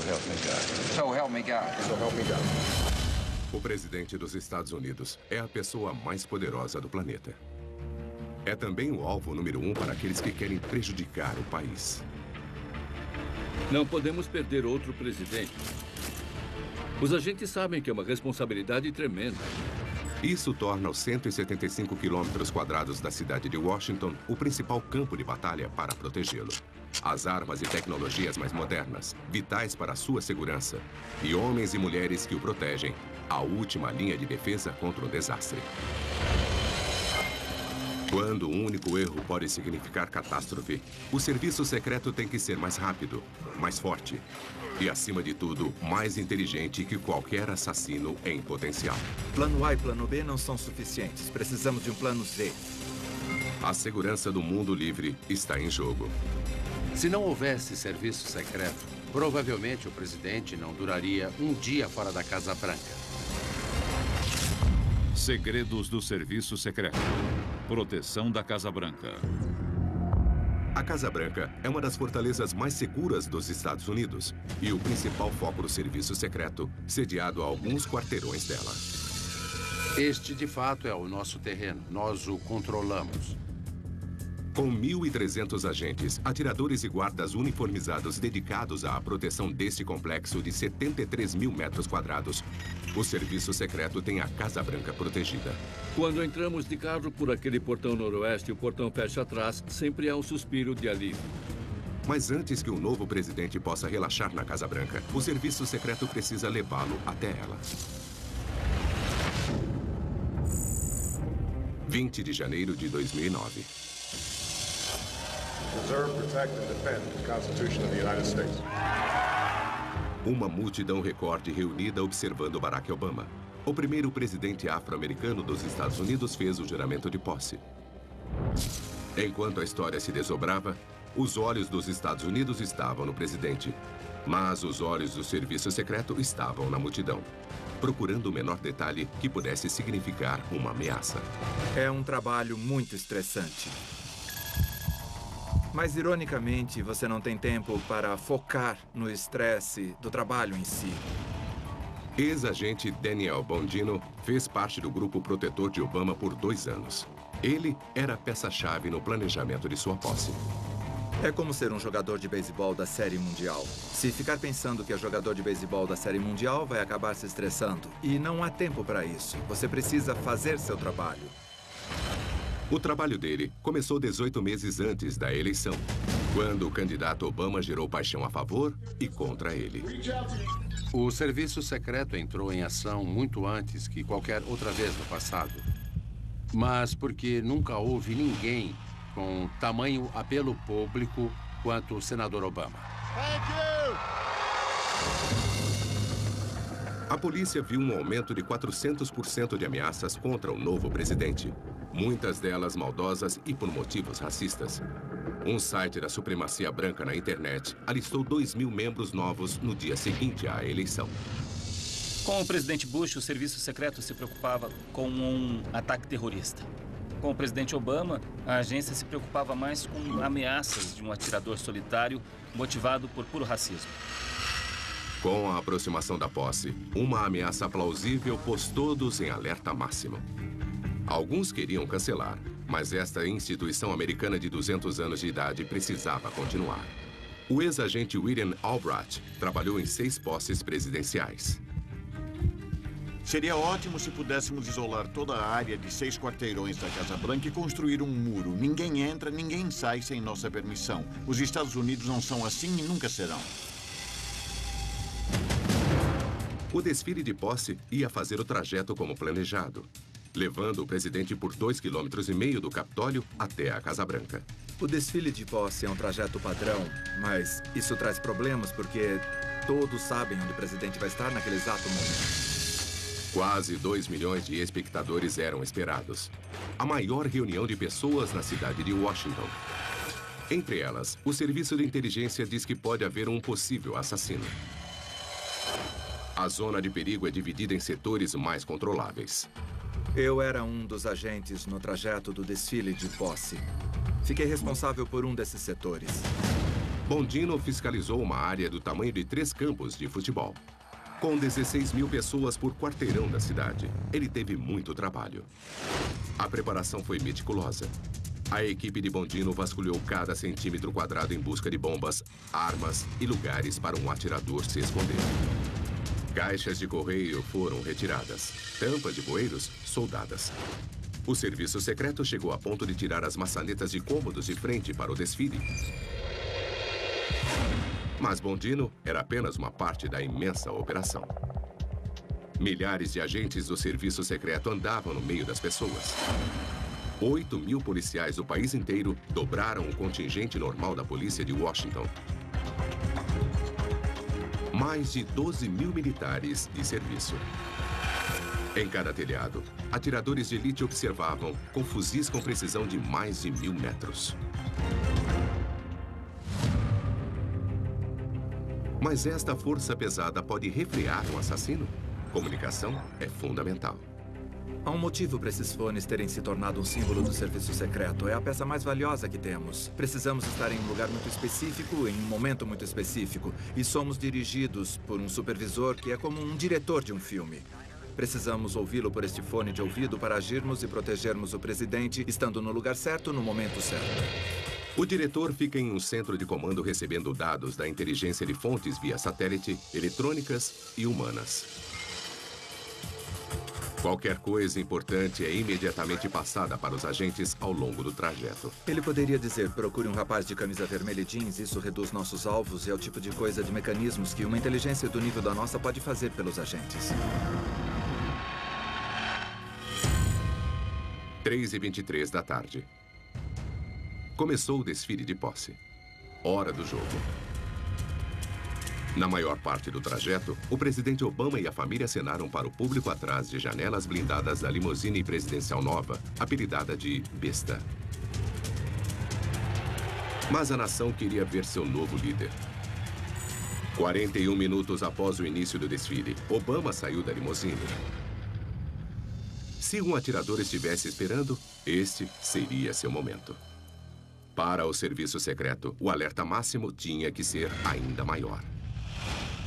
help me God. So help me God. So help me God. O presidente dos Estados Unidos é a pessoa mais poderosa do planeta. É também o alvo número 1 para aqueles que querem prejudicar o país. Não podemos perder outro presidente. Os agentes sabem que é uma responsabilidade tremenda. Isso torna os 175 quilômetros quadrados da cidade de Washington o principal campo de batalha para protegê-lo. As armas e tecnologias mais modernas, vitais para a sua segurança, e homens e mulheres que o protegem, a última linha de defesa contra um desastre. Quando um único erro pode significar catástrofe, o serviço secreto tem que ser mais rápido, mais forte e, acima de tudo, mais inteligente que qualquer assassino em potencial. Plano A e plano B não são suficientes. Precisamos de um plano Z. A segurança do mundo livre está em jogo. Se não houvesse serviço secreto, provavelmente o presidente não duraria um dia fora da Casa Branca. Segredos do Serviço Secreto. Proteção da Casa Branca. A Casa Branca é uma das fortalezas mais seguras dos Estados Unidos e o principal foco do serviço secreto, sediado a alguns quarteirões dela. Este, de fato, é o nosso terreno. Nós o controlamos. Com 1.300 agentes, atiradores e guardas uniformizados dedicados à proteção deste complexo de 73 mil metros quadrados, o serviço secreto tem a Casa Branca protegida. Quando entramos de carro por aquele portão noroeste e o portão fecha atrás, sempre há um suspiro de alívio. Mas antes que o novo presidente possa relaxar na Casa Branca, o serviço secreto precisa levá-lo até ela. 20 de janeiro de 2009. Preserve, protect, and defend the Constitution of the United States. Uma multidão recorde reunida observando Barack Obama. O primeiro presidente afro-americano dos Estados Unidos fez o juramento de posse. Enquanto a história se desdobrava, os olhos dos Estados Unidos estavam no presidente, mas os olhos do serviço secreto estavam na multidão, procurando o menor detalhe que pudesse significar uma ameaça. É um trabalho muito estressante. Mas, ironicamente, você não tem tempo para focar no estresse do trabalho em si. Ex-agente Daniel Bondino fez parte do grupo protetor de Obama por 2 anos. Ele era a peça-chave no planejamento de sua posse. É como ser um jogador de beisebol da Série Mundial. Se ficar pensando que é jogador de beisebol da Série Mundial, vai acabar se estressando. E não há tempo para isso. Você precisa fazer seu trabalho. O trabalho dele começou 18 meses antes da eleição, quando o candidato Obama gerou paixão a favor e contra ele. O serviço secreto entrou em ação muito antes que qualquer outra vez no passado. Mas porque nunca houve ninguém com tamanho apelo público quanto o senador Obama. A polícia viu um aumento de 400% de ameaças contra o novo presidente, muitas delas maldosas e por motivos racistas. Um site da supremacia branca na internet alistou 2.000 membros novos no dia seguinte à eleição. Com o presidente Bush, o serviço secreto se preocupava com um ataque terrorista. Com o presidente Obama, a agência se preocupava mais com ameaças de um atirador solitário motivado por puro racismo. Com a aproximação da posse, uma ameaça plausível pôs todos em alerta máximo. Alguns queriam cancelar, mas esta instituição americana de 200 anos de idade precisava continuar. O ex-agente William Albright trabalhou em 6 posses presidenciais. Seria ótimo se pudéssemos isolar toda a área de 6 quarteirões da Casa Branca e construir um muro. Ninguém entra, ninguém sai sem nossa permissão. Os Estados Unidos não são assim e nunca serão. O desfile de posse ia fazer o trajeto como planejado, levando o presidente por 2,5 km do Capitólio até a Casa Branca. O desfile de posse é um trajeto padrão, mas isso traz problemas porque todos sabem onde o presidente vai estar naquele exato momento. Quase 2 milhões de espectadores eram esperados. A maior reunião de pessoas na cidade de Washington. Entre elas, o serviço de inteligência diz que pode haver um possível assassino. A zona de perigo é dividida em setores mais controláveis. Eu era um dos agentes no trajeto do desfile de posse. Fiquei responsável por um desses setores. Bondino fiscalizou uma área do tamanho de 3 campos de futebol. Com 16 mil pessoas por quarteirão da cidade, ele teve muito trabalho. A preparação foi meticulosa. A equipe de Bondino vasculhou cada centímetro quadrado em busca de bombas, armas e lugares para um atirador se esconder. Caixas de correio foram retiradas, tampas de bueiros soldadas. O serviço secreto chegou a ponto de tirar as maçanetas de cômodos de frente para o desfile. Mas Bondino era apenas uma parte da imensa operação. Milhares de agentes do serviço secreto andavam no meio das pessoas. 8 mil policiais do país inteiro dobraram o contingente normal da polícia de Washington. Mais de 12 mil militares de serviço. Em cada telhado, atiradores de elite observavam com fuzis com precisão de mais de 1000 metros. Mas esta força pesada pode refrear um assassino? Comunicação é fundamental. Há um motivo para esses fones terem se tornado um símbolo do serviço secreto. É a peça mais valiosa que temos. Precisamos estar em um lugar muito específico, em um momento muito específico. E somos dirigidos por um supervisor que é como um diretor de um filme. Precisamos ouvi-lo por este fone de ouvido para agirmos e protegermos o presidente, estando no lugar certo, no momento certo. O diretor fica em um centro de comando recebendo dados da inteligência de fontes via satélite, eletrônicas e humanas. Qualquer coisa importante é imediatamente passada para os agentes ao longo do trajeto. Ele poderia dizer, procure um rapaz de camisa vermelha e jeans, isso reduz nossos alvos e é o tipo de coisa de mecanismos que uma inteligência do nível da nossa pode fazer pelos agentes. 3h23 da tarde. Começou o desfile de posse. Hora do jogo. Na maior parte do trajeto, o presidente Obama e a família acenaram para o público atrás de janelas blindadas da limusine presidencial nova, apelidada de Besta. Mas a nação queria ver seu novo líder. 41 minutos após o início do desfile, Obama saiu da limusine. Se um atirador estivesse esperando, este seria seu momento. Para o serviço secreto, o alerta máximo tinha que ser ainda maior.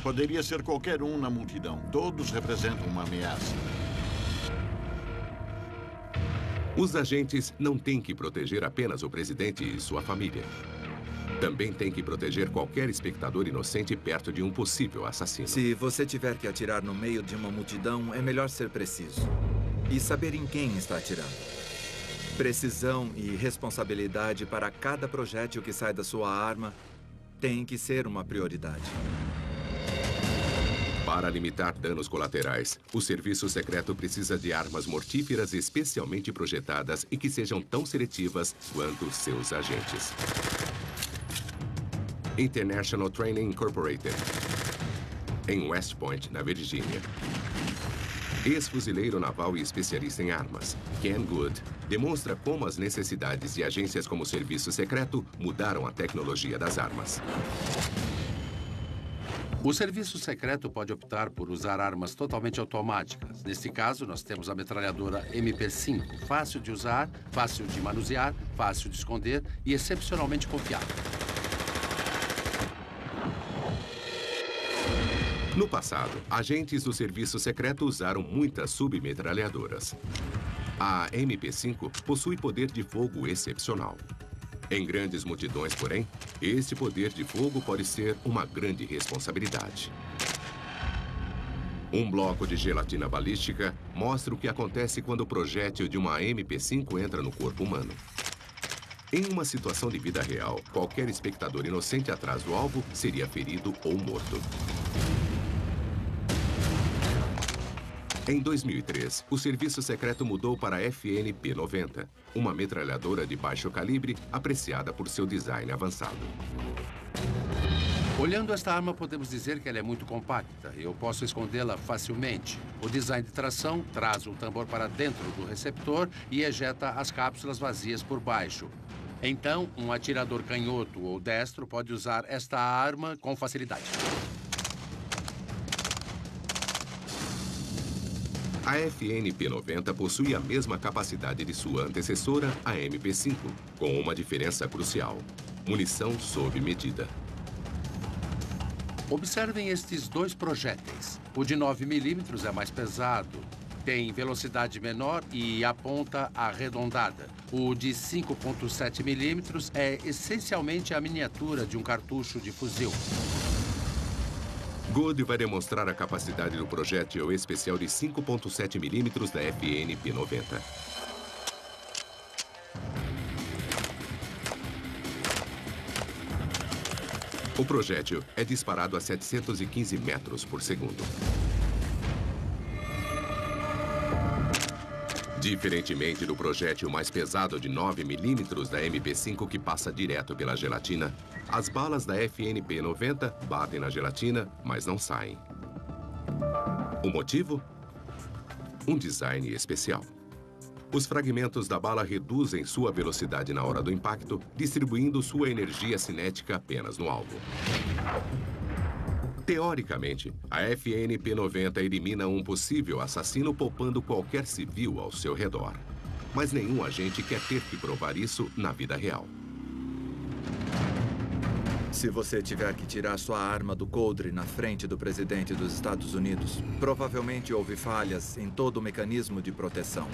Poderia ser qualquer um na multidão. Todos representam uma ameaça. Os agentes não têm que proteger apenas o presidente e sua família. Também têm que proteger qualquer espectador inocente perto de um possível assassino. Se você tiver que atirar no meio de uma multidão, é melhor ser preciso. E saber em quem está atirando. Precisão e responsabilidade para cada projétil que sai da sua arma tem que ser uma prioridade. Para limitar danos colaterais, o serviço secreto precisa de armas mortíferas especialmente projetadas e que sejam tão seletivas quanto seus agentes. International Training Incorporated, em West Point, na Virgínia. Ex-fuzileiro naval e especialista em armas, Ken Good, demonstra como as necessidades de agências como o Serviço Secreto mudaram a tecnologia das armas. O serviço secreto pode optar por usar armas totalmente automáticas. Neste caso, nós temos a metralhadora MP5, fácil de usar, fácil de manusear, fácil de esconder e excepcionalmente confiável. No passado, agentes do serviço secreto usaram muitas submetralhadoras. A MP5 possui poder de fogo excepcional. Em grandes multidões, porém, este poder de fogo pode ser uma grande responsabilidade. Um bloco de gelatina balística mostra o que acontece quando o projétil de uma MP5 entra no corpo humano. Em uma situação de vida real, qualquer espectador inocente atrás do alvo seria ferido ou morto. Em 2003, o serviço secreto mudou para a FNP-90, uma metralhadora de baixo calibre apreciada por seu design avançado. Olhando esta arma, podemos dizer que ela é muito compacta e eu posso escondê-la facilmente. O design de tração traz o tambor para dentro do receptor e ejeta as cápsulas vazias por baixo. Então, um atirador canhoto ou destro pode usar esta arma com facilidade. A FNP-90 possui a mesma capacidade de sua antecessora, a MP5, com uma diferença crucial: munição sob medida. Observem estes dois projéteis. O de 9 milímetros é mais pesado, tem velocidade menor e a ponta arredondada. O de 5,7 milímetros é essencialmente a miniatura de um cartucho de fuzil. Good vai demonstrar a capacidade do projétil especial de 5,7 milímetros da FN P90. O projétil é disparado a 715 metros por segundo. Diferentemente do projétil mais pesado de 9 milímetros da MP5 que passa direto pela gelatina, as balas da FNP90 batem na gelatina, mas não saem. O motivo? Um design especial. Os fragmentos da bala reduzem sua velocidade na hora do impacto, distribuindo sua energia cinética apenas no alvo. Teoricamente, a FNP90 elimina um possível assassino poupando qualquer civil ao seu redor. Mas nenhum agente quer ter que provar isso na vida real. Se você tiver que tirar sua arma do coldre na frente do presidente dos Estados Unidos, provavelmente houve falhas em todo o mecanismo de proteção.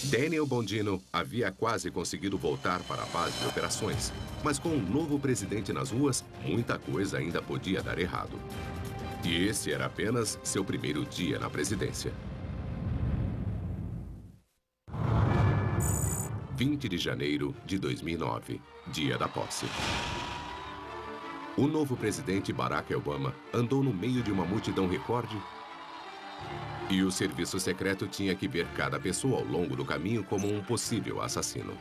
Daniel Bondino havia quase conseguido voltar para a base de operações, mas com um novo presidente nas ruas, muita coisa ainda podia dar errado. E esse era apenas seu primeiro dia na presidência. 20 de janeiro de 2009, dia da posse. O novo presidente Barack Obama andou no meio de uma multidão recorde e o serviço secreto tinha que ver cada pessoa ao longo do caminho como um possível assassino.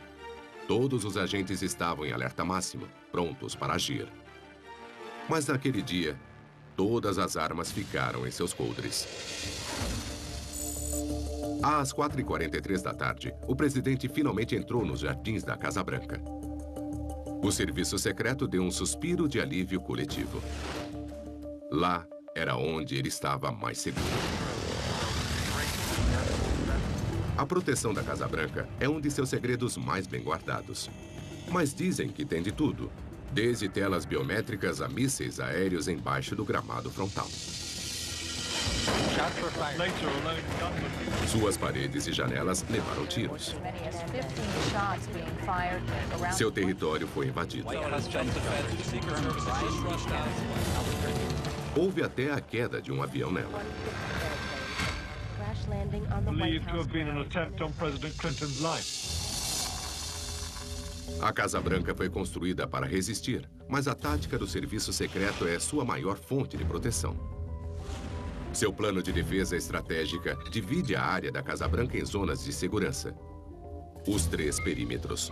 Todos os agentes estavam em alerta máximo, prontos para agir. Mas naquele dia, todas as armas ficaram em seus coldres. Às 4h43 da tarde, o presidente finalmente entrou nos jardins da Casa Branca. O serviço secreto deu um suspiro de alívio coletivo. Lá era onde ele estava mais seguro. A proteção da Casa Branca é um de seus segredos mais bem guardados. Mas dizem que tem de tudo, desde telas biométricas a mísseis aéreos embaixo do gramado frontal. Suas paredes e janelas levaram tiros. Seu território foi invadido. Houve até a queda de um avião nela. A Casa Branca foi construída para resistir, mas a tática do serviço secreto é sua maior fonte de proteção. Seu plano de defesa estratégica divide a área da Casa Branca em zonas de segurança. Os 3 perímetros.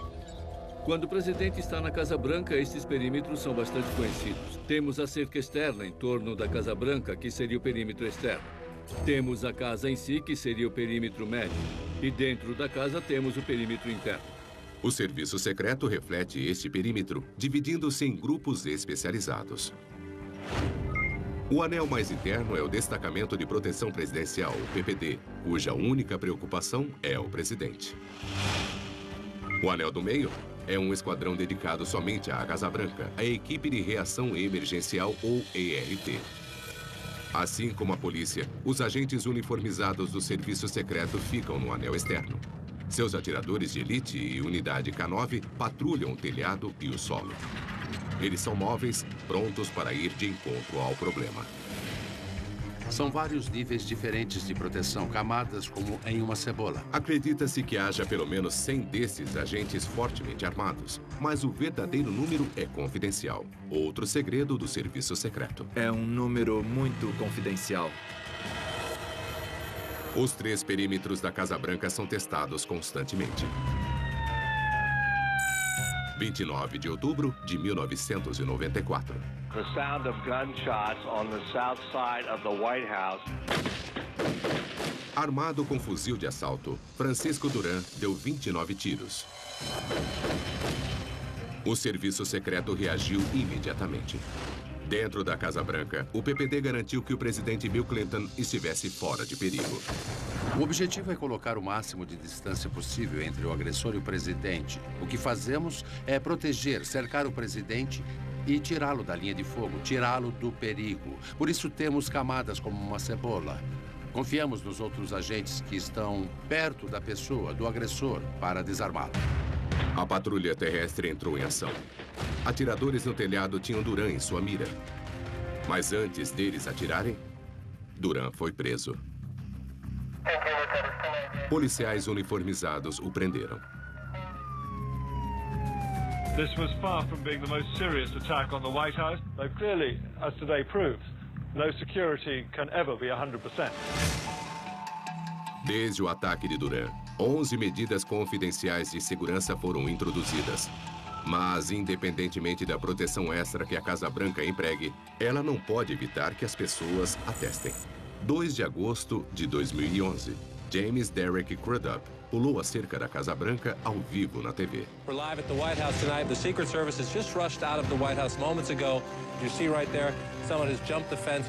Quando o presidente está na Casa Branca, esses perímetros são bastante conhecidos. Temos a cerca externa em torno da Casa Branca, que seria o perímetro externo. Temos a casa em si, que seria o perímetro médio. E dentro da casa temos o perímetro interno. O serviço secreto reflete este perímetro, dividindo-se em grupos especializados. O anel mais interno é o Destacamento de Proteção Presidencial, o PPD, cuja única preocupação é o presidente. O anel do meio é um esquadrão dedicado somente à Casa Branca, a Equipe de Reação Emergencial, ou ERT. Assim como a polícia, os agentes uniformizados do serviço secreto ficam no anel externo. Seus atiradores de elite e unidade K9 patrulham o telhado e o solo. Eles são móveis, prontos para ir de encontro ao problema. São vários níveis diferentes de proteção, camadas como em uma cebola. Acredita-se que haja pelo menos 100 desses agentes fortemente armados, mas o verdadeiro número é confidencial. Outro segredo do serviço secreto. É um número muito confidencial. Os 3 perímetros da Casa Branca são testados constantemente. 29 de outubro de 1994. The sound of gunshots on the south side of the White House. Armado com fuzil de assalto, Francisco Duran deu 29 tiros. O serviço secreto reagiu imediatamente. Dentro da Casa Branca, o PPD garantiu que o presidente Bill Clinton estivesse fora de perigo. O objetivo é colocar o máximo de distância possível entre o agressor e o presidente. O que fazemos é proteger, cercar o presidente e tirá-lo da linha de fogo, tirá-lo do perigo. Por isso temos camadas como uma cebola. Confiamos nos outros agentes que estão perto da pessoa, do agressor, para desarmá-lo. A patrulha terrestre entrou em ação. Atiradores no telhado tinham Duran em sua mira. Mas antes deles atirarem, Duran foi preso. Policiais uniformizados o prenderam. This was far from being the most serious attack on the White House, though clearly, as today proves, no security can ever be 100%. Desde o ataque de Duran, 11 medidas confidenciais de segurança foram introduzidas. Mas, independentemente da proteção extra que a Casa Branca empregue, ela não pode evitar que as pessoas atestem. 2 de agosto de 2011, James Derek Crudup pulou a cerca da Casa Branca ao vivo na TV. We're live at the White House tonight. The Secret Service has just rushed out of the White House moments ago. You see right there, someone has jumped the fence.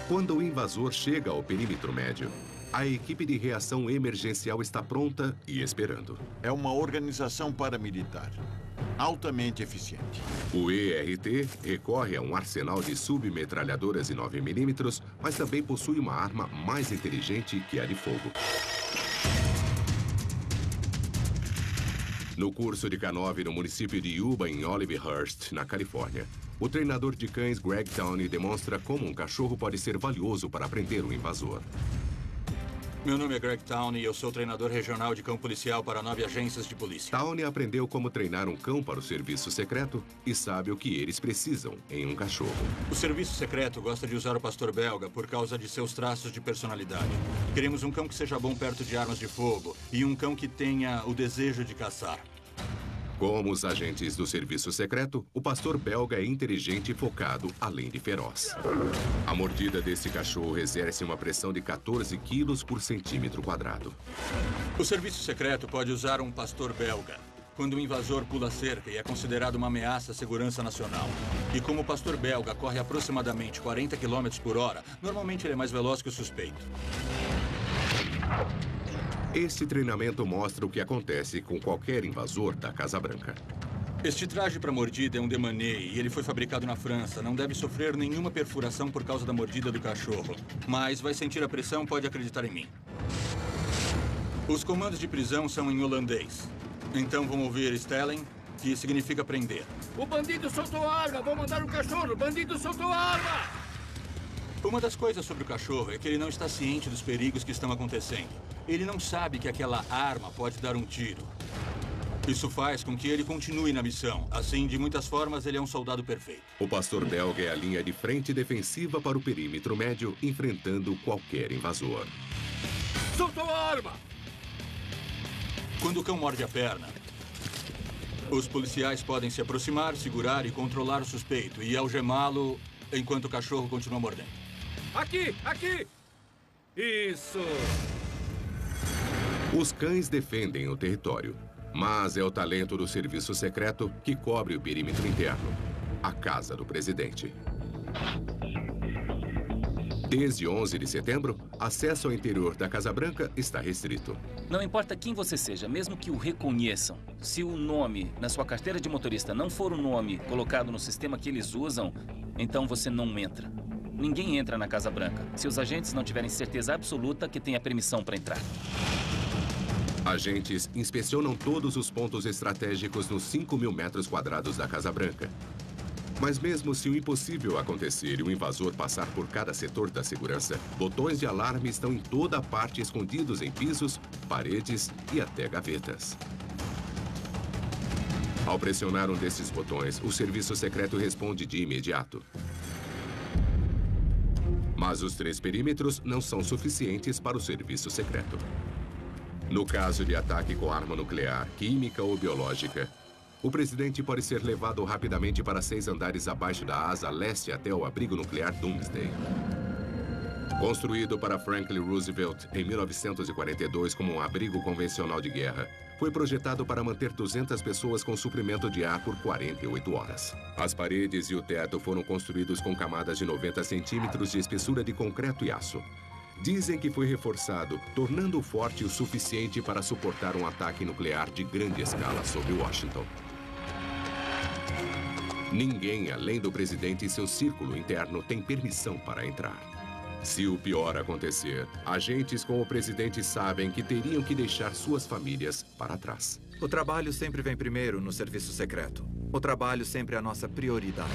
Quando o invasor chega ao perímetro médio, a equipe de reação emergencial está pronta e esperando. É uma organização paramilitar, altamente eficiente. O ERT recorre a um arsenal de submetralhadoras de 9mm, mas também possui uma arma mais inteligente que a de fogo. No curso de K9 no município de Yuba, em Olivehurst, na Califórnia, o treinador de cães Greg Towney demonstra como um cachorro pode ser valioso para prender um invasor. Meu nome é Greg Towney e eu sou treinador regional de cão policial para 9 agências de polícia. Towney aprendeu como treinar um cão para o serviço secreto e sabe o que eles precisam em um cachorro. O serviço secreto gosta de usar o pastor belga por causa de seus traços de personalidade. Queremos um cão que seja bom perto de armas de fogo e um cão que tenha o desejo de caçar. Como os agentes do serviço secreto, o pastor belga é inteligente e focado, além de feroz. A mordida desse cachorro exerce uma pressão de 14 quilos por centímetro quadrado. O serviço secreto pode usar um pastor belga quando o invasor pula cerca e é considerado uma ameaça à segurança nacional. E como o pastor belga corre aproximadamente 40 km por hora, normalmente ele é mais veloz que o suspeito. Este treinamento mostra o que acontece com qualquer invasor da Casa Branca. Este traje para mordida é um Demanet e ele foi fabricado na França. Não deve sofrer nenhuma perfuração por causa da mordida do cachorro. Mas vai sentir a pressão, pode acreditar em mim. Os comandos de prisão são em holandês. Então vão ouvir Stellen, que significa prender. O bandido soltou a arma! Vou mandar o cachorro! O bandido soltou a arma! Uma das coisas sobre o cachorro é que ele não está ciente dos perigos que estão acontecendo. Ele não sabe que aquela arma pode dar um tiro. Isso faz com que ele continue na missão. Assim, de muitas formas, ele é um soldado perfeito. O pastor belga é a linha de frente defensiva para o perímetro médio, enfrentando qualquer invasor. Soltou a arma! Quando o cão morde a perna, os policiais podem se aproximar, segurar e controlar o suspeito e algemá-lo enquanto o cachorro continua mordendo. Aqui! Aqui! Isso! Os cães defendem o território, mas é o talento do serviço secreto que cobre o perímetro interno, a casa do presidente. Desde 11 de setembro, acesso ao interior da Casa Branca está restrito. Não importa quem você seja, mesmo que o reconheçam, se o nome na sua carteira de motorista não for o nome colocado no sistema que eles usam, então você não entra. Ninguém entra na Casa Branca se os agentes não tiverem certeza absoluta que tem a permissão para entrar. Agentes inspecionam todos os pontos estratégicos nos 5.000 metros quadrados da Casa Branca. Mas mesmo se o impossível acontecer e o invasor passar por cada setor da segurança, botões de alarme estão em toda a parte escondidos em pisos, paredes e até gavetas. Ao pressionar um desses botões, o serviço secreto responde de imediato. Mas os 3 perímetros não são suficientes para o serviço secreto. No caso de ataque com arma nuclear, química ou biológica, o presidente pode ser levado rapidamente para 6 andares abaixo da asa leste até o abrigo nuclear Doomsday. Construído para Franklin Roosevelt em 1942 como um abrigo convencional de guerra, foi projetado para manter 200 pessoas com suprimento de ar por 48 horas. As paredes e o teto foram construídos com camadas de 90 centímetros de espessura de concreto e aço. Dizem que foi reforçado, tornando-o forte o suficiente para suportar um ataque nuclear de grande escala sobre Washington. Ninguém, além do presidente e seu círculo interno, tem permissão para entrar. Se o pior acontecer, agentes com o presidente sabem que teriam que deixar suas famílias para trás. O trabalho sempre vem primeiro no serviço secreto. O trabalho sempre é a nossa prioridade.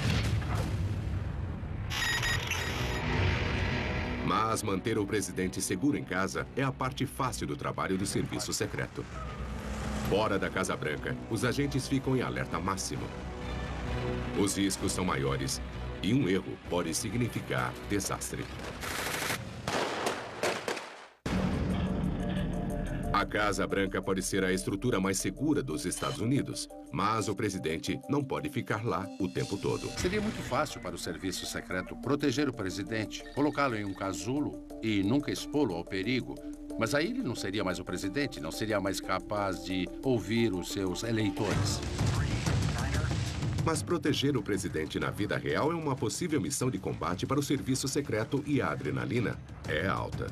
Mas manter o presidente seguro em casa é a parte fácil do trabalho do serviço secreto. Fora da Casa Branca, os agentes ficam em alerta máximo. Os riscos são maiores e um erro pode significar desastre. A Casa Branca pode ser a estrutura mais segura dos Estados Unidos, mas o presidente não pode ficar lá o tempo todo. Seria muito fácil para o serviço secreto proteger o presidente, colocá-lo em um casulo e nunca expô-lo ao perigo. Mas aí ele não seria mais o presidente, não seria mais capaz de ouvir os seus eleitores. Mas proteger o presidente na vida real é uma possível missão de combate para o serviço secreto e a adrenalina é alta.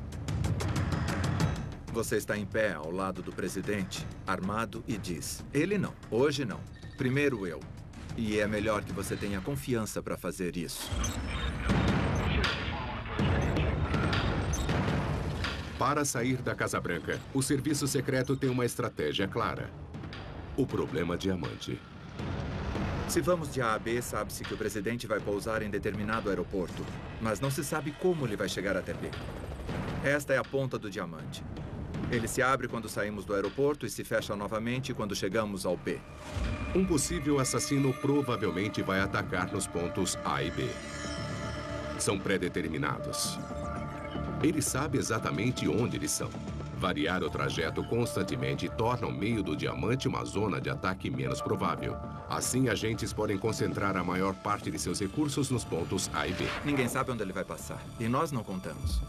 Você está em pé ao lado do presidente, armado, e diz: ele não, hoje não, primeiro eu. E é melhor que você tenha confiança para fazer isso. Para sair da Casa Branca, o serviço secreto tem uma estratégia clara. O problema diamante. Se vamos de A a B, sabe-se que o presidente vai pousar em determinado aeroporto, mas não se sabe como ele vai chegar até B. Esta é a ponta do diamante. Ele se abre quando saímos do aeroporto e se fecha novamente quando chegamos ao B. Um possível assassino provavelmente vai atacar nos pontos A e B. São pré-determinados. Ele sabe exatamente onde eles são. Variar o trajeto constantemente torna o meio do diamante uma zona de ataque menos provável. Assim, agentes podem concentrar a maior parte de seus recursos nos pontos A e B. Ninguém sabe onde ele vai passar, e nós não contamos.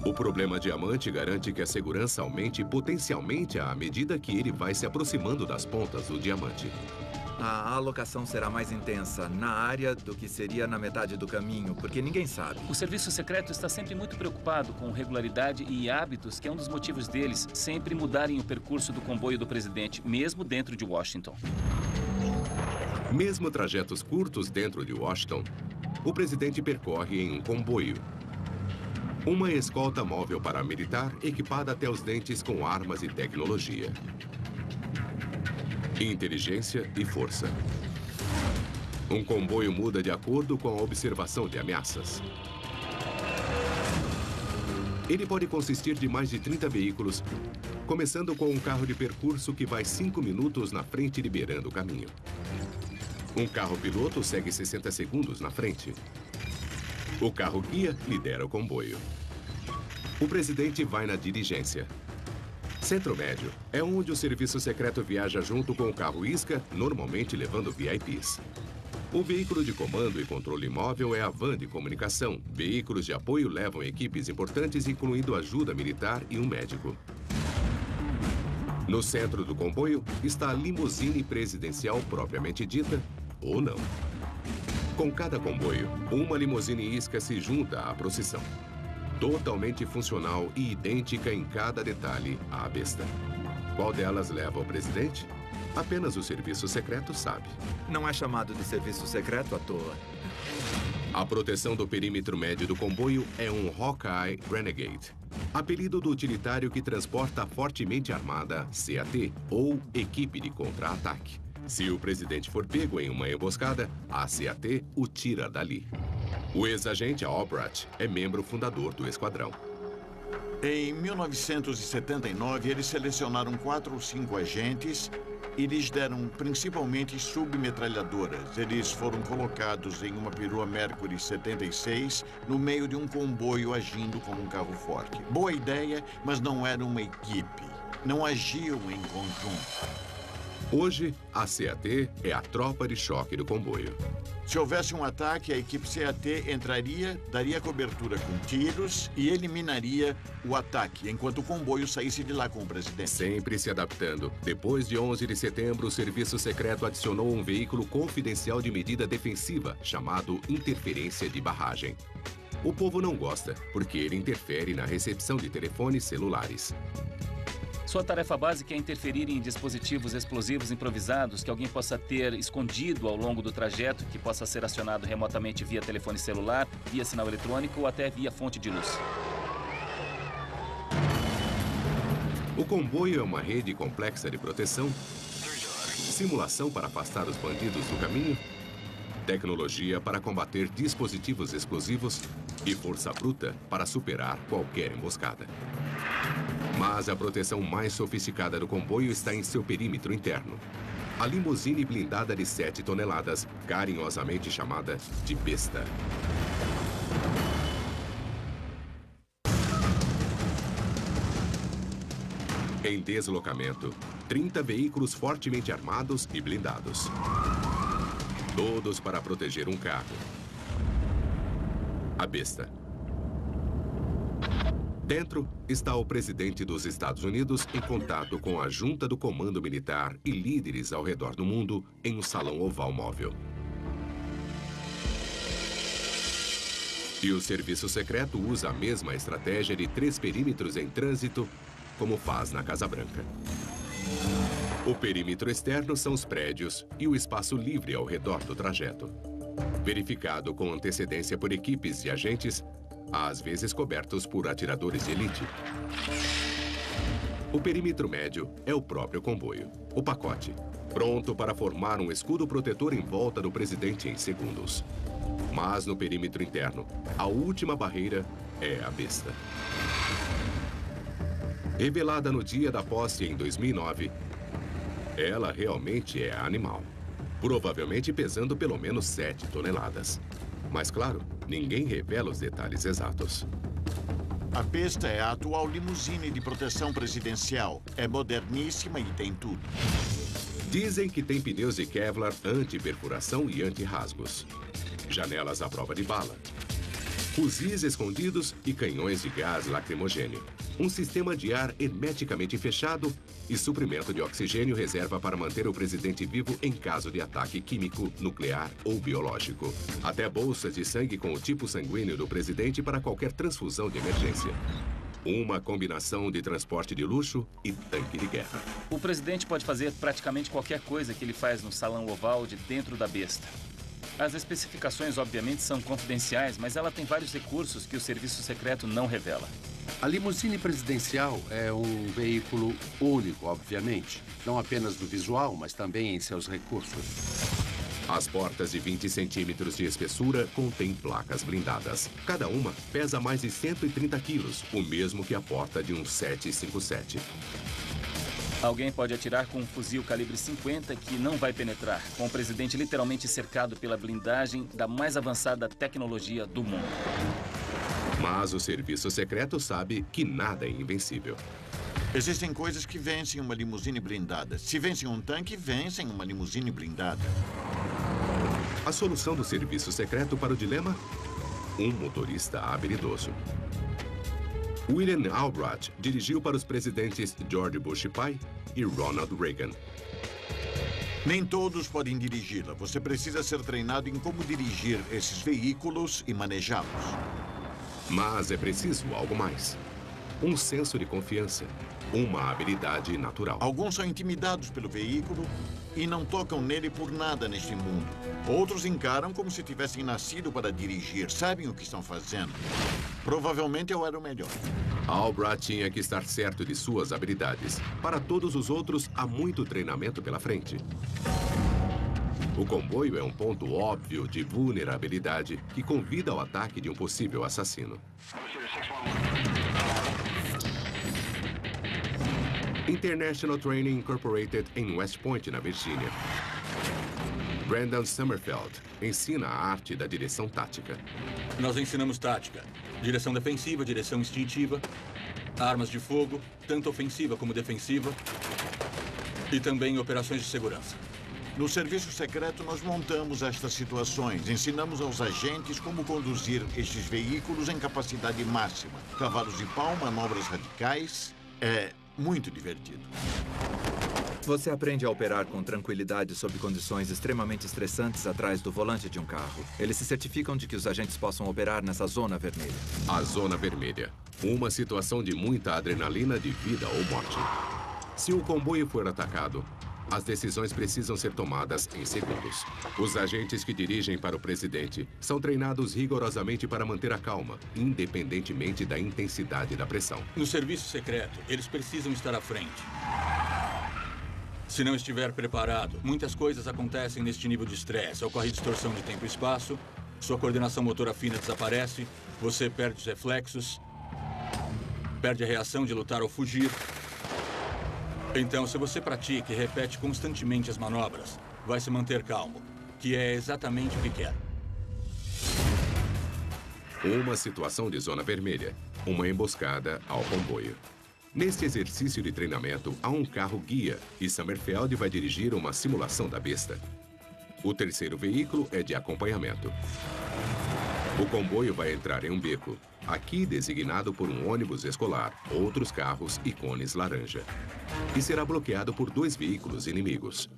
O problema diamante garante que a segurança aumente potencialmente à medida que ele vai se aproximando das pontas do diamante. A alocação será mais intensa na área do que seria na metade do caminho, porque ninguém sabe. O serviço secreto está sempre muito preocupado com regularidade e hábitos, que é um dos motivos deles sempre mudarem o percurso do comboio do presidente, mesmo dentro de Washington. Mesmo trajetos curtos dentro de Washington, o presidente percorre em um comboio. Uma escolta móvel paramilitar equipada até os dentes com armas e tecnologia. Inteligência e força. Um comboio muda de acordo com a observação de ameaças. Ele pode consistir de mais de 30 veículos, começando com um carro de percurso que vai 5 minutos na frente, liberando o caminho. Um carro piloto segue 60 segundos na frente. O carro guia lidera o comboio. O presidente vai na diligência. Centro Médio é onde o serviço secreto viaja junto com o carro isca, normalmente levando VIPs. O veículo de comando e controle móvel é a van de comunicação. Veículos de apoio levam equipes importantes, incluindo ajuda militar e um médico. No centro do comboio está a limusine presidencial propriamente dita, ou não. Com cada comboio, uma limusine isca se junta à procissão. Totalmente funcional e idêntica em cada detalhe à besta. Qual delas leva o presidente? Apenas o serviço secreto sabe. Não é chamado de serviço secreto à toa. A proteção do perímetro médio do comboio é um Hawkeye Renegade, apelido do utilitário que transporta a fortemente armada CAT, ou Equipe de Contra-Ataque. Se o presidente for pego em uma emboscada, a CAT o tira dali. O ex-agente Albrecht é membro fundador do esquadrão. Em 1979, eles selecionaram 4 ou 5 agentes e lhes deram principalmente submetralhadoras. Eles foram colocados em uma perua Mercury 76 no meio de um comboio agindo como um carro forte. Boa ideia, mas não era uma equipe. Não agiam em conjunto. Hoje, a CAT é a tropa de choque do comboio. Se houvesse um ataque, a equipe CAT entraria, daria cobertura com tiros e eliminaria o ataque, enquanto o comboio saísse de lá com o presidente. Sempre se adaptando. Depois de 11 de setembro, o serviço secreto adicionou um veículo confidencial de medida defensiva, chamado interferência de barragem. O povo não gosta, porque ele interfere na recepção de telefones celulares. Sua tarefa básica é interferir em dispositivos explosivos improvisados que alguém possa ter escondido ao longo do trajeto, que possa ser acionado remotamente via telefone celular, via sinal eletrônico ou até via fonte de luz. O comboio é uma rede complexa de proteção, simulação para afastar os bandidos do caminho, tecnologia para combater dispositivos explosivos e força bruta para superar qualquer emboscada. Mas a proteção mais sofisticada do comboio está em seu perímetro interno. A limusine blindada de 7 toneladas, carinhosamente chamada de Besta. Em deslocamento, 30 veículos fortemente armados e blindados. Todos para proteger um carro. A Besta. Dentro está o presidente dos Estados Unidos em contato com a junta do comando militar e líderes ao redor do mundo em um salão oval móvel. E o serviço secreto usa a mesma estratégia de 3 perímetros em trânsito, como faz na Casa Branca. O perímetro externo são os prédios e o espaço livre ao redor do trajeto. Verificado com antecedência por equipes de agentes, às vezes cobertos por atiradores de elite. O perímetro médio é o próprio comboio, o pacote, pronto para formar um escudo protetor em volta do presidente em segundos. Mas no perímetro interno, a última barreira é a Besta. Revelada no dia da posse em 2009, ela realmente é animal. Provavelmente pesando pelo menos 7 toneladas. Mas, claro, ninguém revela os detalhes exatos. A Besta é a atual limusine de proteção presidencial. É moderníssima e tem tudo. Dizem que tem pneus de Kevlar anti-perfuração e anti-rasgos. Janelas à prova de bala. Fuzis escondidos e canhões de gás lacrimogêneo. Um sistema de ar hermeticamente fechado e suprimento de oxigênio reserva para manter o presidente vivo em caso de ataque químico, nuclear ou biológico. Até bolsas de sangue com o tipo sanguíneo do presidente para qualquer transfusão de emergência. Uma combinação de transporte de luxo e tanque de guerra. O presidente pode fazer praticamente qualquer coisa que ele faz no salão oval de dentro da Besta. As especificações, obviamente, são confidenciais, mas ela tem vários recursos que o serviço secreto não revela. A limusine presidencial é um veículo único, obviamente. Não apenas no visual, mas também em seus recursos. As portas de 20 centímetros de espessura contêm placas blindadas. Cada uma pesa mais de 130 quilos, o mesmo que a porta de um 757. Alguém pode atirar com um fuzil calibre 50 que não vai penetrar, com o presidente literalmente cercado pela blindagem da mais avançada tecnologia do mundo. Mas o serviço secreto sabe que nada é invencível. Existem coisas que vencem uma limusine blindada. Se vencem um tanque, vencem uma limusine blindada. A solução do serviço secreto para o dilema? Um motorista habilidoso. William Albright dirigiu para os presidentes George Bush pai e Ronald Reagan. Nem todos podem dirigi-la. Você precisa ser treinado em como dirigir esses veículos e manejá-los. Mas é preciso algo mais. Um senso de confiança. Uma habilidade natural. Alguns são intimidados pelo veículo e não tocam nele por nada neste mundo. Outros encaram como se tivessem nascido para dirigir. Sabem o que estão fazendo. Provavelmente eu era o melhor. Albright tinha que estar certo de suas habilidades. Para todos os outros, há muito treinamento pela frente. O comboio é um ponto óbvio de vulnerabilidade que convida ao ataque de um possível assassino. International Training Incorporated em West Point, na Virgínia. Brandon Summerfeld ensina a arte da direção tática. Nós ensinamos tática, direção defensiva, direção instintiva, armas de fogo, tanto ofensiva como defensiva, e também operações de segurança. No serviço secreto, nós montamos estas situações. Ensinamos aos agentes como conduzir estes veículos em capacidade máxima. Cavalos de pau, manobras radicais. É muito divertido. Você aprende a operar com tranquilidade sob condições extremamente estressantes atrás do volante de um carro. Eles se certificam de que os agentes possam operar nessa zona vermelha. A zona vermelha. Uma situação de muita adrenalina de vida ou morte. Se o comboio for atacado, as decisões precisam ser tomadas em segundos. Os agentes que dirigem para o presidente são treinados rigorosamente para manter a calma, independentemente da intensidade da pressão. No serviço secreto, eles precisam estar à frente. Se não estiver preparado, muitas coisas acontecem neste nível de estresse. Ocorre distorção de tempo e espaço, sua coordenação motora fina desaparece, você perde os reflexos, perde a reação de lutar ou fugir. Então, se você pratica e repete constantemente as manobras, vai se manter calmo, que é exatamente o que quer. Uma situação de zona vermelha, uma emboscada ao comboio. Neste exercício de treinamento, há um carro guia e Summerfeld vai dirigir uma simulação da besta. O terceiro veículo é de acompanhamento. O comboio vai entrar em um beco, aqui designado por um ônibus escolar, outros carros e cones laranja. E será bloqueado por 2 veículos inimigos.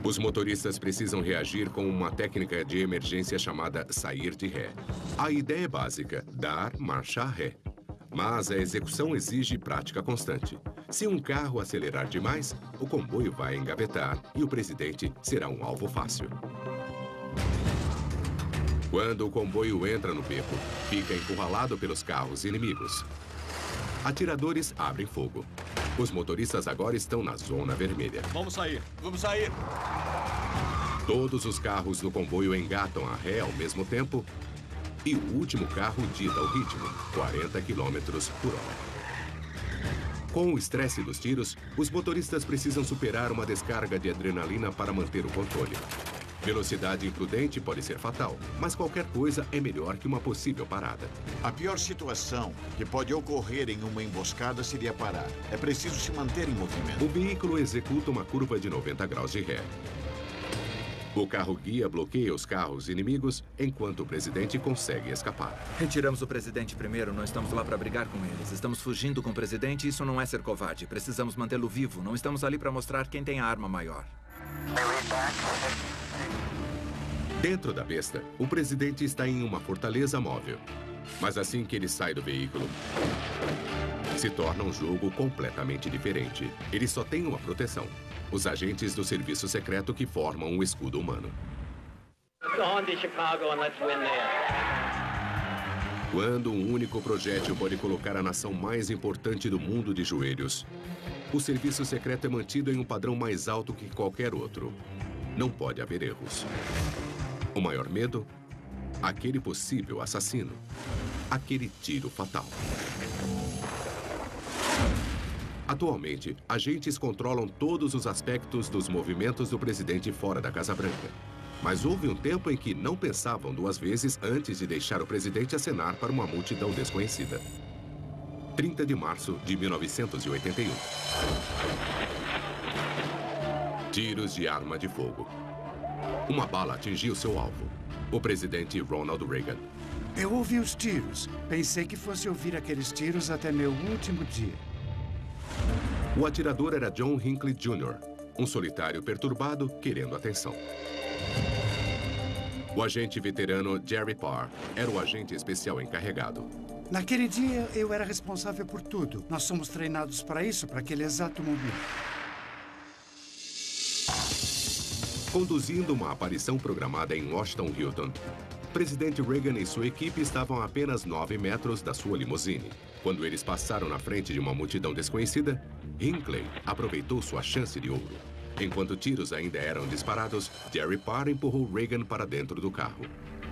Os motoristas precisam reagir com uma técnica de emergência chamada sair de ré. A ideia é básica, dar marcha ré. Mas a execução exige prática constante. Se um carro acelerar demais, o comboio vai engavetar e o presidente será um alvo fácil. Quando o comboio entra no beco, fica encurralado pelos carros inimigos. Atiradores abrem fogo. Os motoristas agora estão na zona vermelha. Vamos sair! Vamos sair! Todos os carros no comboio engatam a ré ao mesmo tempo e o último carro dita o ritmo, 40 km por hora. Com o estresse dos tiros, os motoristas precisam superar uma descarga de adrenalina para manter o controle. Velocidade imprudente pode ser fatal, mas qualquer coisa é melhor que uma possível parada. A pior situação que pode ocorrer em uma emboscada seria parar. É preciso se manter em movimento. O veículo executa uma curva de 90 graus de ré. O carro-guia bloqueia os carros inimigos enquanto o presidente consegue escapar. Retiramos o presidente primeiro, não estamos lá para brigar com eles. Estamos fugindo com o presidente e isso não é ser covarde. Precisamos mantê-lo vivo, não estamos ali para mostrar quem tem a arma maior. Dentro da besta, o presidente está em uma fortaleza móvel. Mas assim que ele sai do veículo, se torna um jogo completamente diferente. Ele só tem uma proteção: os agentes do serviço secreto que formam um escudo humano. Quando um único projétil pode colocar a nação mais importante do mundo de joelhos, o serviço secreto é mantido em um padrão mais alto que qualquer outro. Não pode haver erros. O maior medo? Aquele possível assassino. Aquele tiro fatal. Atualmente, agentes controlam todos os aspectos dos movimentos do presidente fora da Casa Branca. Mas houve um tempo em que não pensavam 2 vezes antes de deixar o presidente acenar para uma multidão desconhecida. 30 de março de 1981. Tiros de arma de fogo. Uma bala atingiu seu alvo, o presidente Ronald Reagan. Eu ouvi os tiros. Pensei que fosse ouvir aqueles tiros até meu último dia. O atirador era John Hinckley Jr., um solitário perturbado querendo atenção. O agente veterano Jerry Parr era o agente especial encarregado. Naquele dia, eu era responsável por tudo. Nós somos treinados para isso, para aquele exato momento. Conduzindo uma aparição programada em Washington Hilton, o presidente Reagan e sua equipe estavam a apenas 9 metros da sua limusine. Quando eles passaram na frente de uma multidão desconhecida, Hinckley aproveitou sua chance de ouro. Enquanto tiros ainda eram disparados, Jerry Parr empurrou Reagan para dentro do carro.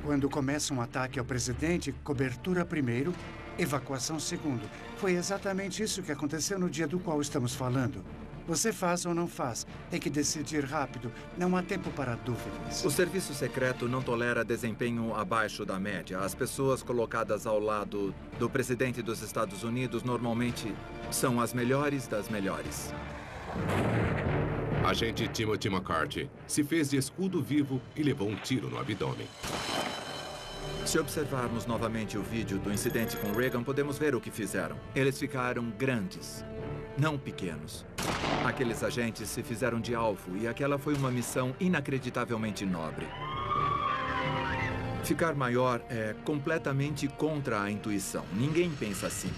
Quando começa um ataque ao presidente, cobertura primeiro, evacuação segundo. Foi exatamente isso que aconteceu no dia do qual estamos falando. Você faz ou não faz. Tem que decidir rápido. Não há tempo para dúvidas. O serviço secreto não tolera desempenho abaixo da média. As pessoas colocadas ao lado do presidente dos Estados Unidos normalmente são as melhores das melhores. Agente Timothy McCarthy se fez de escudo vivo e levou um tiro no abdômen. Se observarmos novamente o vídeo do incidente com Reagan, podemos ver o que fizeram. Eles ficaram grandes, não pequenos. Aqueles agentes se fizeram de alvo e aquela foi uma missão inacreditavelmente nobre. Ficar maior é completamente contra a intuição. Ninguém pensa assim.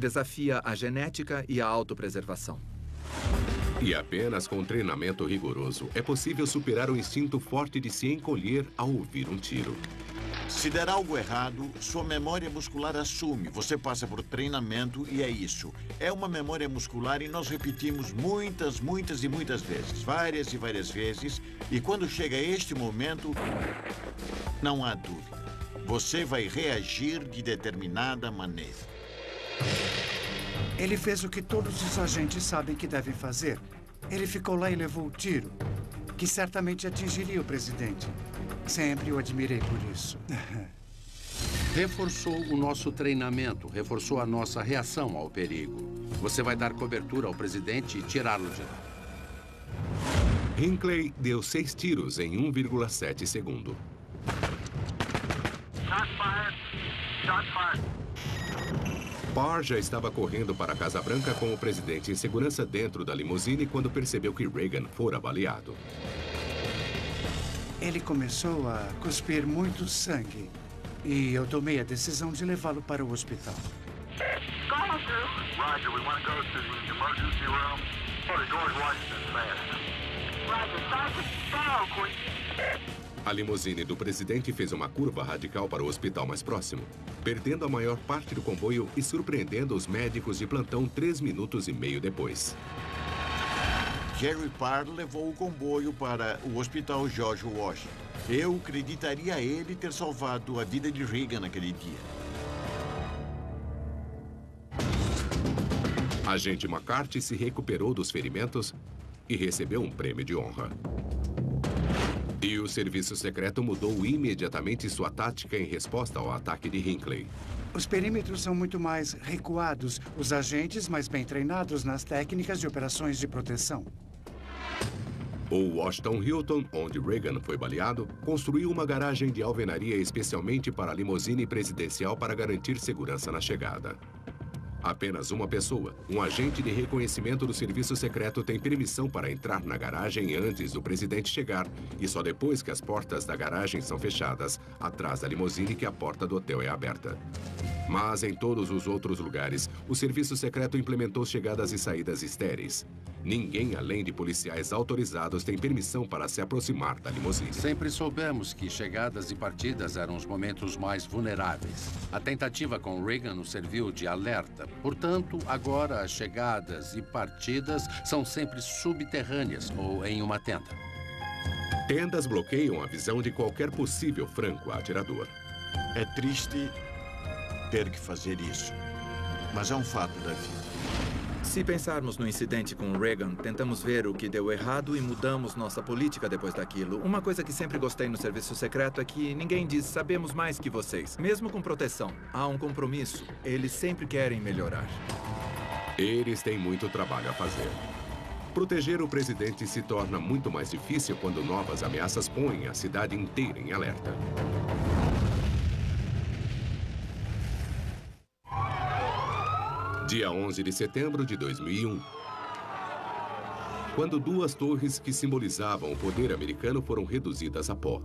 Desafia a genética e a autopreservação. E apenas com treinamento rigoroso é possível superar o instinto forte de se encolher ao ouvir um tiro. Se der algo errado, sua memória muscular assume. Você passa por treinamento e é isso. É uma memória muscular e nós repetimos muitas vezes. Várias e várias vezes. E quando chega este momento, não há dúvida. Você vai reagir de determinada maneira. Ele fez o que todos os agentes sabem que devem fazer. Ele ficou lá e levou o tiro, que certamente atingiria o presidente. Sempre o admirei por isso. Reforçou o nosso treinamento, reforçou a nossa reação ao perigo. Você vai dar cobertura ao presidente e tirá-lo de lá. Hinckley deu 6 tiros em 1,7 segundo. Parr já estava correndo para a Casa Branca com o presidente em segurança dentro da limusine quando percebeu que Reagan fora baleado. Ele começou a cuspir muito sangue e eu tomei a decisão de levá-lo para o hospital. Roger, we want to go to the emergency room for the George Washington fast. Roger, Sergeant, follow, A limusine do presidente fez uma curva radical para o hospital mais próximo, perdendo a maior parte do comboio e surpreendendo os médicos de plantão 3 minutos e meio depois. Jerry Parr levou o comboio para o Hospital George Washington. Eu acreditaria a ele ter salvado a vida de Reagan naquele dia. Agente McCarthy se recuperou dos ferimentos e recebeu um prêmio de honra. E o serviço secreto mudou imediatamente sua tática em resposta ao ataque de Hinckley. Os perímetros são muito mais recuados, os agentes mais bem treinados nas técnicas de operações de proteção. O Washington Hilton, onde Reagan foi baleado, construiu uma garagem de alvenaria especialmente para a limusine presidencial para garantir segurança na chegada. Apenas uma pessoa, um agente de reconhecimento do serviço secreto, tem permissão para entrar na garagem antes do presidente chegar e só depois que as portas da garagem são fechadas, atrás da limusine, que a porta do hotel é aberta. Mas em todos os outros lugares, o serviço secreto implementou chegadas e saídas estéreis. Ninguém, além de policiais autorizados, tem permissão para se aproximar da limusine. Sempre soubemos que chegadas e partidas eram os momentos mais vulneráveis. A tentativa com Reagan nos serviu de alerta. Portanto, agora as chegadas e partidas são sempre subterrâneas ou em uma tenda. Tendas bloqueiam a visão de qualquer possível franco atirador. É triste ter que fazer isso, mas é um fato da vida. Se pensarmos no incidente com Reagan, tentamos ver o que deu errado e mudamos nossa política depois daquilo. Uma coisa que sempre gostei no serviço secreto é que ninguém diz sabemos mais que vocês. Mesmo com proteção, há um compromisso. Eles sempre querem melhorar. Eles têm muito trabalho a fazer. Proteger o presidente se torna muito mais difícil quando novas ameaças põem a cidade inteira em alerta. Dia 11 de setembro de 2001. Quando 2 torres que simbolizavam o poder americano foram reduzidas a pó,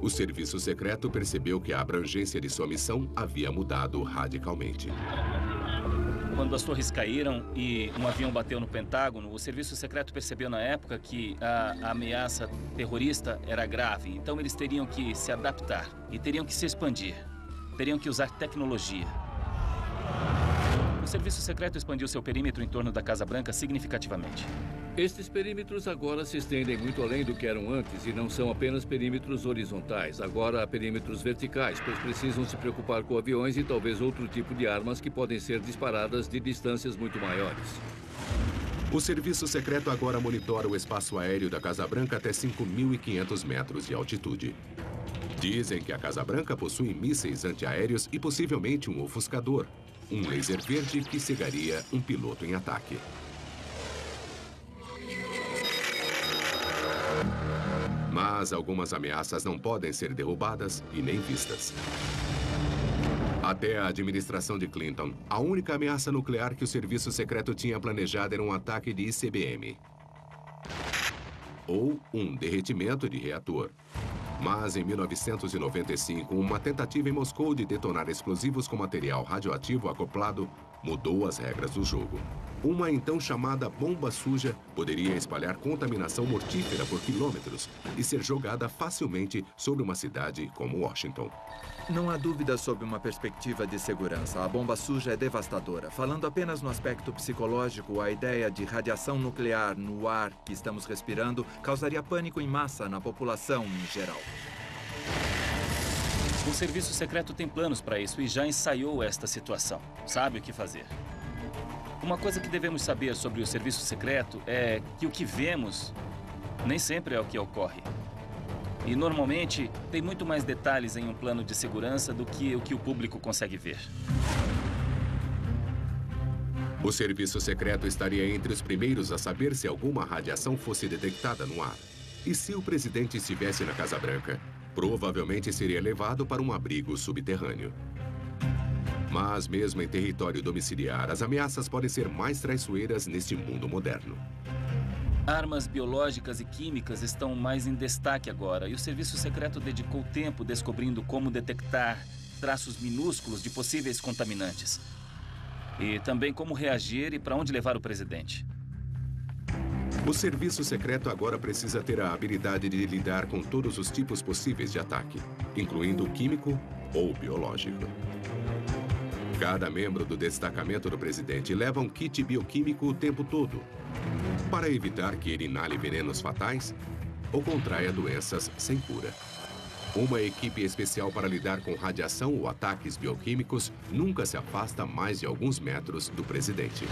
o serviço secreto percebeu que a abrangência de sua missão havia mudado radicalmente. Quando as torres caíram e um avião bateu no Pentágono, o serviço secreto percebeu na época que a ameaça terrorista era grave. Então eles teriam que se adaptar e teriam que se expandir. Teriam que usar tecnologia. O serviço secreto expandiu seu perímetro em torno da Casa Branca significativamente. Estes perímetros agora se estendem muito além do que eram antes e não são apenas perímetros horizontais. Agora há perímetros verticais, pois precisam se preocupar com aviões e talvez outro tipo de armas que podem ser disparadas de distâncias muito maiores. O serviço secreto agora monitora o espaço aéreo da Casa Branca até 5.500 metros de altitude. Dizem que a Casa Branca possui mísseis antiaéreos e possivelmente um ofuscador. Um laser verde que cegaria um piloto em ataque. Mas algumas ameaças não podem ser derrubadas e nem vistas. Até a administração de Clinton, a única ameaça nuclear que o serviço secreto tinha planejado era um ataque de ICBM. Ou um derretimento de reator. Mas, em 1995, uma tentativa em Moscou de detonar explosivos com material radioativo acoplado mudou as regras do jogo. Uma então chamada bomba suja poderia espalhar contaminação mortífera por quilômetros e ser jogada facilmente sobre uma cidade como Washington. Não há dúvida sobre uma perspectiva de segurança. A bomba suja é devastadora. Falando apenas no aspecto psicológico, a ideia de radiação nuclear no ar que estamos respirando causaria pânico em massa na população em geral. O serviço secreto tem planos para isso e já ensaiou esta situação. Sabe o que fazer. Uma coisa que devemos saber sobre o serviço secreto é que o que vemos nem sempre é o que ocorre. E, normalmente, tem muito mais detalhes em um plano de segurança do que o público consegue ver. O serviço secreto estaria entre os primeiros a saber se alguma radiação fosse detectada no ar. E se o presidente estivesse na Casa Branca, provavelmente seria levado para um abrigo subterrâneo. Mas mesmo em território domiciliar, as ameaças podem ser mais traiçoeiras neste mundo moderno. Armas biológicas e químicas estão mais em destaque agora, e o serviço secreto dedicou tempo descobrindo como detectar traços minúsculos de possíveis contaminantes. E também como reagir e para onde levar o presidente. O serviço secreto agora precisa ter a habilidade de lidar com todos os tipos possíveis de ataque, incluindo o químico ou o biológico. Cada membro do destacamento do presidente leva um kit bioquímico o tempo todo, para evitar que ele inale venenos fatais ou contraia doenças sem cura. Uma equipe especial para lidar com radiação ou ataques bioquímicos nunca se afasta mais de alguns metros do presidente.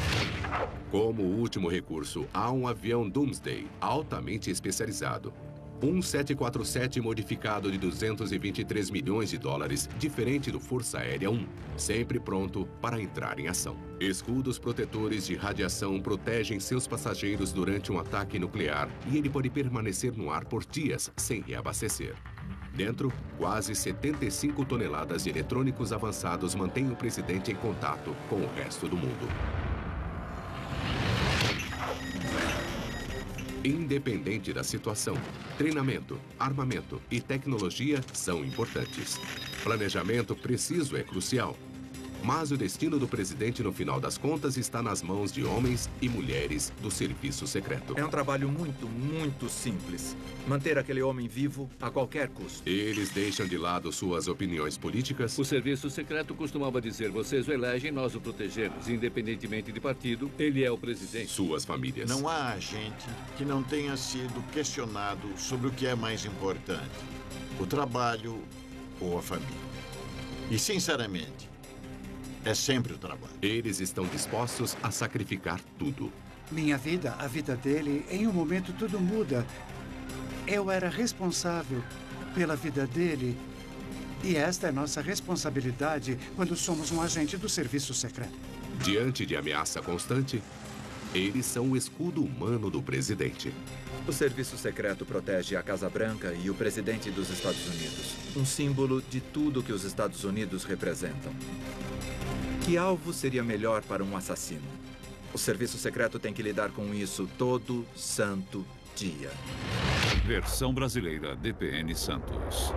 Como último recurso, há um avião Doomsday altamente especializado. Um 747 modificado de 223 milhões de dólares, diferente do Força Aérea 1, sempre pronto para entrar em ação. Escudos protetores de radiação protegem seus passageiros durante um ataque nuclear e ele pode permanecer no ar por dias sem reabastecer. Dentro, quase 75 toneladas de eletrônicos avançados mantêm o presidente em contato com o resto do mundo. Independente da situação, treinamento, armamento e tecnologia são importantes. Planejamento preciso é crucial. Mas o destino do presidente, no final das contas, está nas mãos de homens e mulheres do serviço secreto. É um trabalho muito simples. Manter aquele homem vivo a qualquer custo. Eles deixam de lado suas opiniões políticas. O serviço secreto costumava dizer: vocês o elegem, nós o protegemos. Independentemente de partido, ele é o presidente. Suas famílias. Não há agente que não tenha sido questionado sobre o que é mais importante: o trabalho ou a família. E, sinceramente, é sempre o trabalho. Eles estão dispostos a sacrificar tudo. Minha vida, a vida dele, em um momento tudo muda. Eu era responsável pela vida dele. E esta é nossa responsabilidade quando somos um agente do serviço secreto. Diante de ameaça constante, eles são o escudo humano do presidente. O serviço secreto protege a Casa Branca e o presidente dos Estados Unidos. Um símbolo de tudo que os Estados Unidos representam. Que alvo seria melhor para um assassino? O serviço secreto tem que lidar com isso todo santo dia. Versão brasileira, DPN Santos.